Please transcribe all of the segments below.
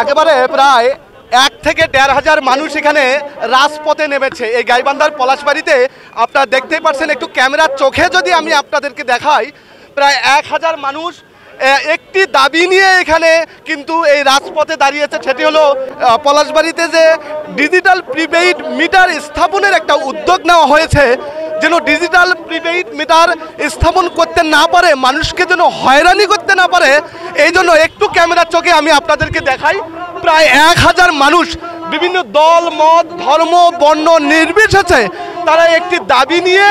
একেবারে প্রায় 1 থেকে 1,500 মানুষ এখানে রাজপথে নেমেছে এই গাইবান্ধার পলাশবাড়িতে। আপনারা দেখতেই পাচ্ছেন, একটু ক্যামেরার চোখে যদি আমি আপনাদেরকে দেখাই, প্রায় 1000 মানুষ একটি দাবি নিয়ে এখানে কিন্তু এই রাজপথে দাঁড়িয়েছে। সেটি হলো পলাশবাড়িতে যে ডিজিটাল প্রিপেইড মিটার স্থাপনের একটা উদ্যোগ নেওয়া হয়েছে, যেন ডিজিটাল প্রিপেইড মিটার স্থাপন করতে না পারে, মানুষকে যেন হয়রানি করতে না পারে, এই জন্য একটু ক্যামেরার চোখে আমি আপনাদেরকে দেখাই। প্রায় 1000 মানুষ বিভিন্ন দল মত ধর্ম বর্ণ নির্বিশেষে তারা একটি দাবি নিয়ে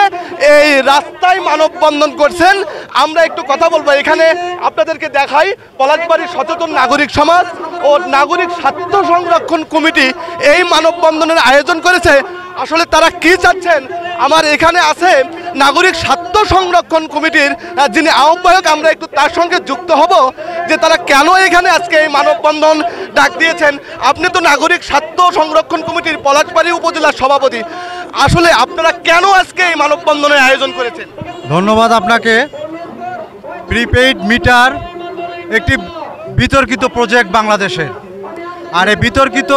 এই রাস্তায় মানববন্ধন করছেন। আমরা একটু কথা বলবো। এখানে আপনাদেরকে দেখাই, পলাশবাড়ির সচেতন নাগরিক সমাজ ও নাগরিক স্বার্থ সংরক্ষণ কমিটি এই মানববন্ধনের আয়োজন করেছে। আসলে তারা কি চাচ্ছেন, আমার এখানে আছে নাগরিক স্বার্থ সংরক্ষণ কমিটির যিনি আহ্বায়ক, আমরা একটু তার সঙ্গে যুক্ত হব যে তারা কেন এখানে আজকে এই মানববন্ধন ডাক দিয়েছেন। আপনি তো নাগরিক স্বার্থ সংরক্ষণ কমিটির পলাশবাড়ি উপজেলার সভাপতি, আসলে আপনারা কেন আজকে এই মানববন্ধনের আয়োজন করেছেন? ধন্যবাদ আপনাকে। প্রিপেইড মিটার একটি বিতর্কিত প্রজেক্ট বাংলাদেশের, আর এই বিতর্কিত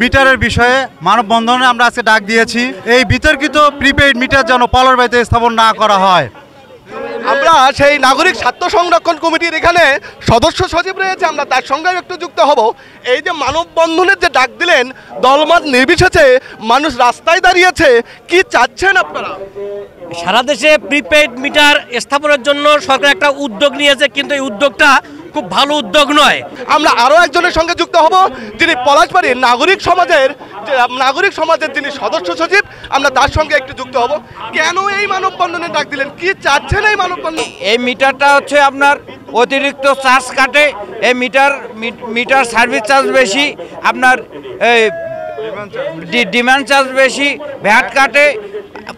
মিটারের বিষয়ে মানববন্ধনে আমরা আজকে ডাক দিয়েছি। এই বিতর্কিত প্রিপেইড মিটার যেন পলাশবাড়িতে স্থাপন না করা হয়। আমরা সেই নাগরিক স্বার্থ সংরক্ষণ কমিটির এখানে সদস্য সচিব রয়েছে, আমরা তার সঙ্গে একটু যুক্ত হব। এই যে মানববন্ধনের যে ডাক দিলেন, দলমত নির্বিশেষে মানুষ রাস্তায় দাঁড়িয়েছে, কি চাচ্ছেন আপনারা? সারা দেশে প্রিপেইড মিটার স্থাপনের জন্য সরকার একটা উদ্যোগ নিয়েছে, কিন্তু এই উদ্যোগটা খুব ভালো উদ্যোগ নয়। আমরা আরও একজনের সঙ্গে যুক্ত হব, যিনি পলাশবাড়ির নাগরিক সমাজের যিনি সদস্য সচিব, আমরা তার সঙ্গে একটু যুক্ত হব। কেন এই মানববন্ধনে ডাক দিলেন, কি চাচ্ছেন এই মানববন্ধন? এই মিটারটা হচ্ছে আপনার অতিরিক্ত চার্জ কাটে। এই মিটার সার্ভিস চার্জ বেশি, আপনার ডিমান্ড চার্জ বেশি, ভ্যাট কাটে।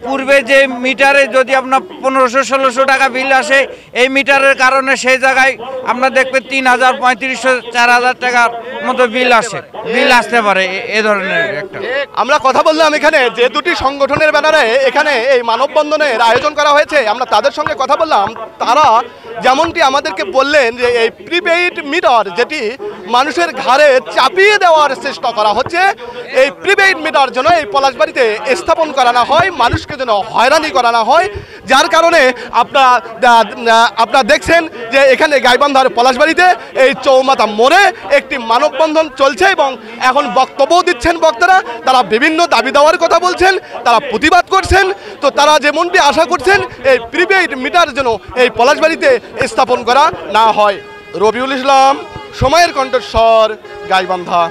পূর্বে যে মিটারে যদি আপনার 1500-1600 টাকা বিল আসে, এই মিটারের কারণে সেই জায়গায় আপনার দেখবেন 3000, 3500, 4000 টাকার মতো বিল আসতে পারে। এ ধরনের একটা আমরা কথা বললাম এখানে যে দুটি সংগঠনের ব্যানারে এখানে এই মানববন্ধনের আয়োজন করা হয়েছে, আমরা তাদের সঙ্গে কথা বললাম। তারা যেমনটি আমাদেরকে বললেন যে এই প্রিপেইড মিটার যেটি মানুষের ঘাড়ে চাপিয়ে দেওয়ার চেষ্টা করা হচ্ছে, এই প্রিপেইড মিটার যেন এই পলাশবাড়িতে স্থাপন করানো হয়, মানুষকে যেন হয়রানি করানো হয়। যার কারণে আপনারা দেখছেন যে এখানে গাইবান্ধার পলাশবাড়িতে এই চৌমাথা মোড়ে একটি মানববন্ধন চলছে এবং এখন বক্তব্য দিচ্ছেন বক্তারা। তারা বিভিন্ন দাবি দেওয়ার কথা বলছেন, তারা প্রতিবাদ করছেন। তো তারা যেমনটি আশা করছেন এই প্রিপেইড মিটার যেন এই পলাশবাড়িতে স্থাপন করা না হয়। রবিউল ইসলাম, সময়ের কণ্ঠস্বর, গাইবান্ধা।